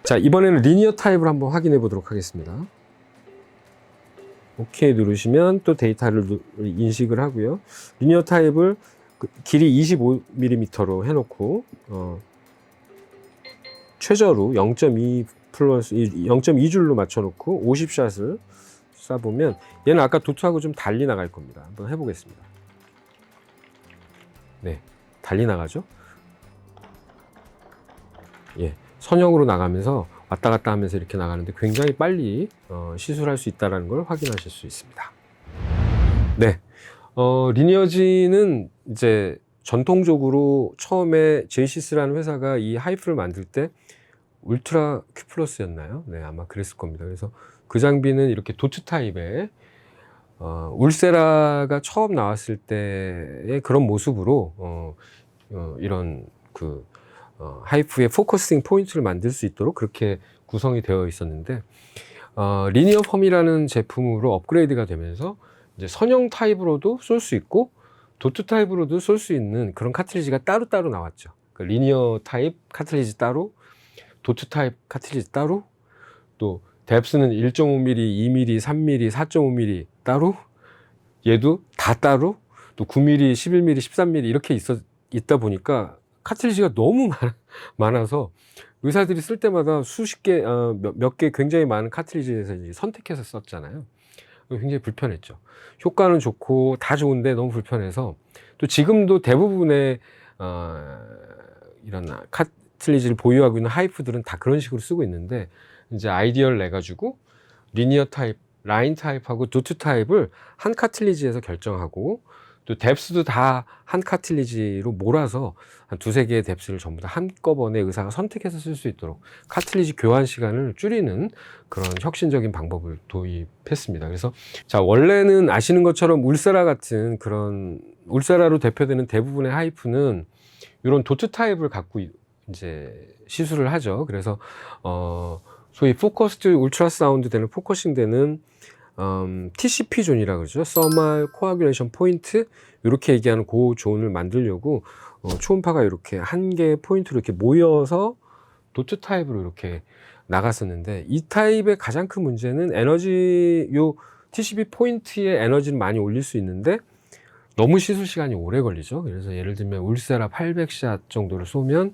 자, 이번에는 리니어 타입을 한번 확인해 보도록 하겠습니다. 오케이 누르시면 또 데이터를 인식을 하고요. 리니어 타입을 길이 25mm로 해놓고 최저로 0.2 플러스 0.2줄로 맞춰놓고 50샷을 쏴보면 얘는 아까 도트하고 좀 달리 나갈 겁니다. 한번 해보겠습니다. 네, 달리 나가죠. 예, 선형으로 나가면서 왔다 갔다 하면서 이렇게 나가는데 굉장히 빨리 시술할 수 있다는 걸 확인하실 수 있습니다. 네, 리니어지는 이제 전통적으로 처음에 제이시스라는 회사가 이 하이프를 만들 때 울트라 Q 플러스였나요? 네, 아마 그랬을 겁니다. 그래서 그 장비는 이렇게 도트 타입의 울세라가 처음 나왔을 때의 그런 모습으로 이런 하이프의 포커싱 포인트를 만들 수 있도록 그렇게 구성이 되어 있었는데 리니어 펌이라는 제품으로 업그레이드가 되면서 이제 선형 타입으로도 쏠 수 있고 도트 타입으로도 쏠 수 있는 그런 카트리지가 따로따로 나왔죠. 그러니까 리니어 타입 카트리지 따로, 도트 타입 카트리지 따로, 또 뎁스는 1.5mm, 2mm, 3mm, 4.5mm 따로, 얘도 다 따로, 또 9mm, 11mm, 13mm 이렇게 있다 보니까 카트리지가 너무 많아서 의사들이 쓸 때마다 수십 개, 몇 개 굉장히 많은 카트리지에서 이제 선택해서 썼잖아요. 굉장히 불편했죠. 효과는 좋고 다 좋은데 너무 불편해서 또 지금도 대부분의 이런 카트리지를 보유하고 있는 하이프들은 다 그런 식으로 쓰고 있는데 이제 아이디어를 내 가지고 리니어 타입, 라인 타입하고 도트 타입을 한 카트리지에서 결정하고 또 뎁스도 다 한 카트리지로 몰아서 한 두세 개의 뎁스를 전부 다 한꺼번에 의사가 선택해서 쓸 수 있도록 카트리지 교환 시간을 줄이는 그런 혁신적인 방법을 도입했습니다. 그래서 자, 원래는 아시는 것처럼 울세라 같은 그런 울세라로 대표되는 대부분의 하이프는 이런 도트 타입을 갖고 이제 시술을 하죠. 그래서 소위 포커스드 울트라 사운드 되는 포커싱 되는 TCP 존이라고 그러죠. 서멀 코아뷸레이션 포인트 이렇게 얘기하는 그 존을 만들려고 초음파가 이렇게 한 개의 포인트로 이렇게 모여서 도트 타입으로 이렇게 나갔었는데 이 타입의 가장 큰 문제는 에너지 요 TCP 포인트의 에너지는 많이 올릴 수 있는데 너무 시술 시간이 오래 걸리죠. 그래서 예를 들면 울세라 800샷 정도를 쏘면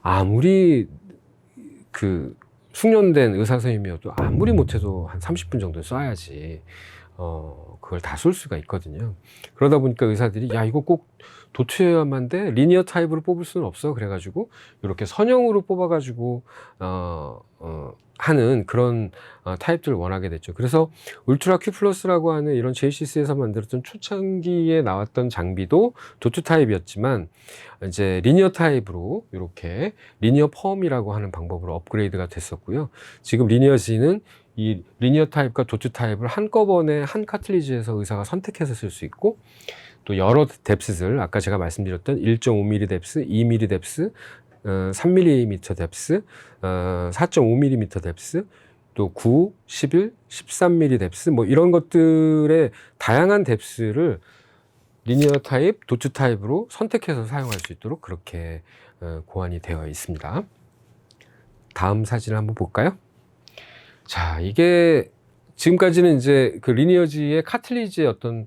아무리 숙련된 의사 선생님이어도 아무리 못해도 한 30분 정도 쏴야지 그걸 다 쏠 수가 있거든요. 그러다 보니까 의사들이 야 이거 꼭 도트여야만 돼 리니어 타입으로 뽑을 수는 없어 그래가지고 이렇게 선형으로 뽑아가지고 하는 그런 타입들을 원하게 됐죠. 그래서 울트라 Q 플러스라고 하는 이런 JCC에서 만들었던 초창기에 나왔던 장비도 도트 타입이었지만 이제 리니어 타입으로 이렇게 리니어 펌이라고 하는 방법으로 업그레이드가 됐었고요. 지금 리니어지는 이 리니어 타입과 도트 타입을 한꺼번에 한 카트리지에서 의사가 선택해서 쓸 수 있고 또 여러 뎁스들 아까 제가 말씀드렸던 1.5mm 뎁스, 2mm 뎁스, 3mm 뎁스, 4.5mm 뎁스, 또 9, 11, 13mm 뎁스 뭐 이런 것들의 다양한 뎁스를 리니어 타입, 도트 타입으로 선택해서 사용할 수 있도록 그렇게 고안이 되어 있습니다. 다음 사진을 한번 볼까요? 자, 이게 지금까지는 이제 그 리니어지의 카트리지의 어떤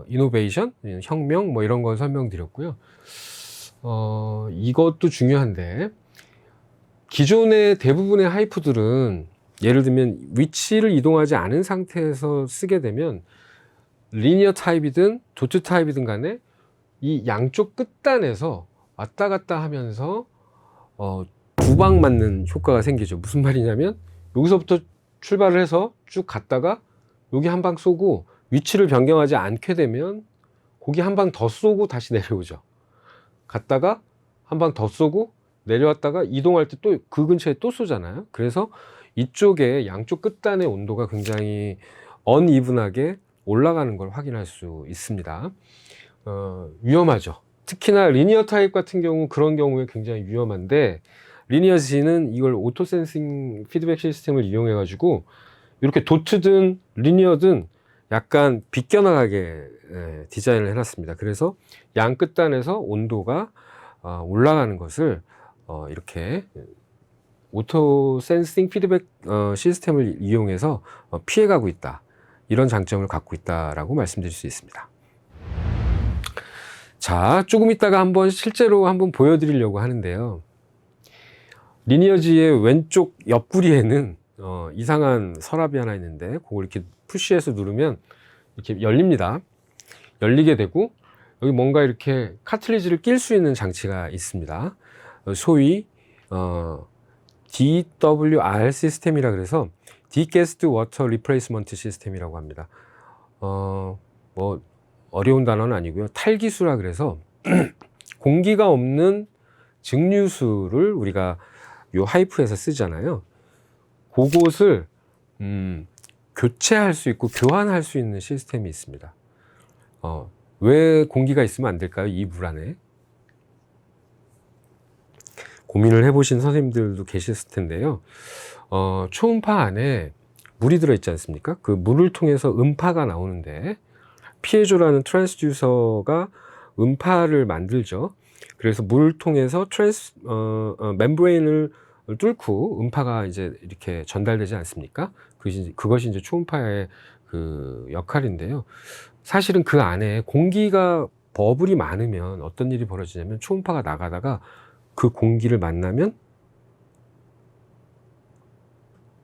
이노베이션, 혁명 뭐 이런 걸 설명드렸고요. 이것도 중요한데 기존의 대부분의 하이프들은 예를 들면 위치를 이동하지 않은 상태에서 쓰게 되면 리니어 타입이든 도트 타입이든 간에 이 양쪽 끝단에서 왔다 갔다 하면서 두 방 맞는 효과가 생기죠. 무슨 말이냐면 여기서부터 출발을 해서 쭉 갔다가 여기 한 방 쏘고 위치를 변경하지 않게 되면 거기 한 방 더 쏘고 다시 내려오죠. 갔다가 한 방 더 쏘고 내려왔다가 이동할 때 또 그 근처에 또 쏘잖아요. 그래서 이쪽에 양쪽 끝단의 온도가 굉장히 언이분하게 올라가는 걸 확인할 수 있습니다. 위험하죠. 특히나 리니어 타입 같은 경우 그런 경우에 굉장히 위험한데 리니어지는 이걸 오토 센싱 피드백 시스템을 이용해 가지고 이렇게 도트든 리니어든 약간 비껴나가게 디자인을 해놨습니다. 그래서 양 끝단에서 온도가 올라가는 것을 이렇게 오토 센싱 피드백 시스템을 이용해서 피해가고 있다. 이런 장점을 갖고 있다라고 말씀드릴 수 있습니다. 자, 조금 있다가 실제로 한번 보여드리려고 하는데요. 리니어지의 왼쪽 옆구리에는 이상한 서랍이 하나 있는데 그걸 이렇게 푸시해서 누르면 이렇게 열립니다. 열리게 되고 여기 뭔가 이렇게 카틀리지를 낄 수 있는 장치가 있습니다. 소위 DWR 시스템이라 그래서 Degassed Water Replacement 시스템이라고 합니다. 뭐 어려운 단어는 아니고요. 탈기수라 그래서 공기가 없는 증류수를 우리가 요 하이프에서 쓰잖아요. 그곳을 교체할 수 있고 교환할 수 있는 시스템이 있습니다. 왜 공기가 있으면 안 될까요? 이 물 안에. 고민을 해보신 선생님들도 계셨을 텐데요. 초음파 안에 물이 들어있지 않습니까? 그 물을 통해서 음파가 나오는데 피에조라는 트랜스듀서가 음파를 만들죠. 그래서 물을 통해서 멤브레인을 뚫고 음파가 이제 이렇게 전달되지 않습니까? 그것이 이제 초음파의 그 역할인데요. 사실은 그 안에 공기가 버블이 많으면 어떤 일이 벌어지냐면 초음파가 나가다가 그 공기를 만나면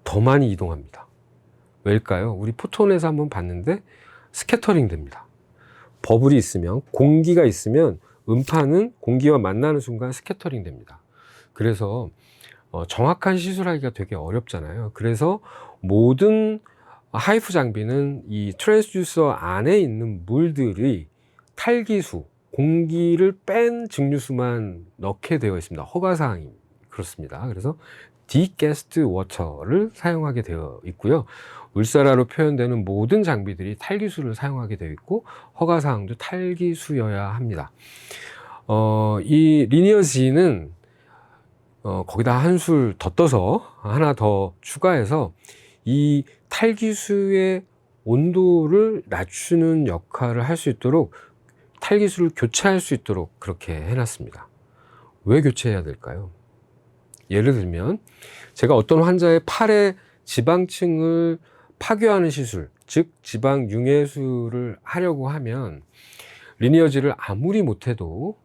더 많이 이동합니다. 왜일까요? 우리 포톤에서 한번 봤는데 스캐터링 됩니다. 버블이 있으면, 공기가 있으면 음파는 공기와 만나는 순간 스캐터링 됩니다. 그래서 정확한 시술하기가 되게 어렵잖아요. 그래서 모든 하이프 장비는 이 트랜스듀서 안에 있는 물들이 탈기수, 공기를 뺀 증류수만 넣게 되어 있습니다. 허가사항이 그렇습니다. 그래서 Degassed Water를 사용하게 되어 있고요. 울사라로 표현되는 모든 장비들이 탈기수를 사용하게 되어 있고 허가사항도 탈기수여야 합니다. 이 리니어지는 거기다 한술 더 떠서 하나 더 추가해서 이 탈기수의 온도를 낮추는 역할을 할 수 있도록 탈기수를 교체할 수 있도록 그렇게 해놨습니다. 왜 교체해야 될까요? 예를 들면 제가 어떤 환자의 팔의 지방층을 파괴하는 시술, 즉 지방 융해수를 하려고 하면 리니어지를 아무리 못해도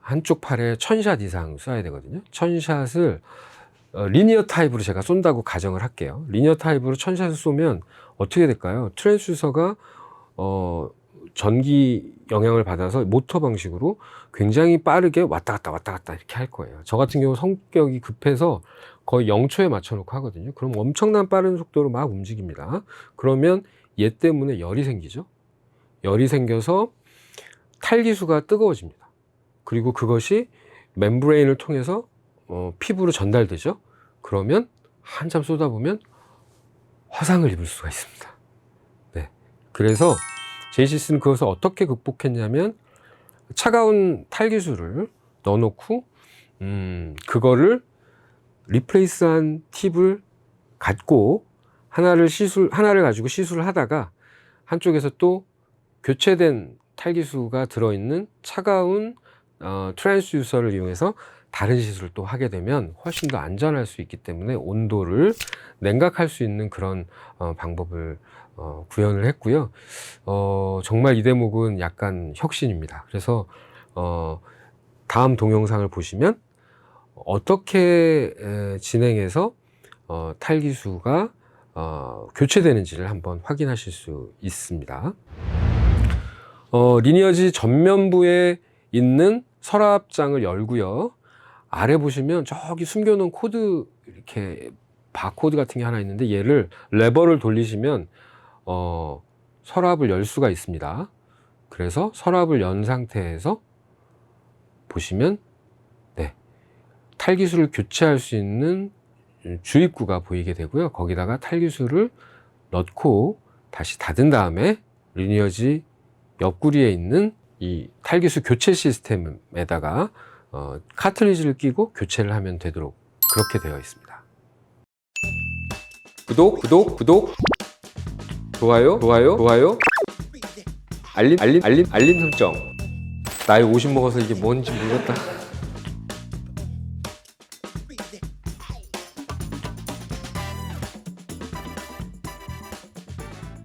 한쪽 팔에 1000샷 이상 쏴야 되거든요. 1000샷을 리니어 타입으로 제가 쏜다고 가정을 할게요. 리니어 타입으로 1000샷을 쏘면 어떻게 될까요? 트랜스듀서가 전기 영향을 받아서 모터 방식으로 굉장히 빠르게 왔다 갔다 이렇게 할 거예요. 저 같은 경우 성격이 급해서 거의 0초에 맞춰 놓고 하거든요. 그럼 엄청난 빠른 속도로 막 움직입니다. 그러면 얘 때문에 열이 생기죠. 열이 생겨서 탈기수가 뜨거워집니다. 그리고 그것이 멤브레인을 통해서 피부로 전달되죠. 그러면 한참 쏘다 보면 화상을 입을 수가 있습니다. 네. 그래서 제이시스는 그것을 어떻게 극복했냐면 차가운 탈기수를 넣어놓고 그거를 리플레이스한 팁을 갖고 하나를 가지고 시술을 하다가 한쪽에서 또 교체된 탈기수가 들어있는 차가운 트랜스듀서를 이용해서 다른 시술을 또 하게 되면 훨씬 더 안전할 수 있기 때문에 온도를 냉각할 수 있는 그런 방법을 구현을 했고요. 정말 이 대목은 약간 혁신입니다. 그래서 다음 동영상을 보시면 어떻게 진행해서 탈기수가 교체되는지를 한번 확인하실 수 있습니다. 리니어지 전면부에 있는 서랍장을 열고요. 아래 보시면 저기 숨겨놓은 코드, 이렇게 바코드 같은 게 하나 있는데 얘를 레버를 돌리시면 서랍을 열 수가 있습니다. 그래서 서랍을 연 상태에서 보시면 탈기수를 교체할 수 있는 주입구가 보이게 되고요. 거기다가 탈기수를 넣고 다시 닫은 다음에 리니어지 옆구리에 있는 이 탈기수 교체 시스템에다가 카틀리지를 끼고 교체를 하면 되도록 그렇게 되어 있습니다. 구독, 좋아요, 알림 설정. 나이 50 먹어서 이게 뭔지 모르겠다.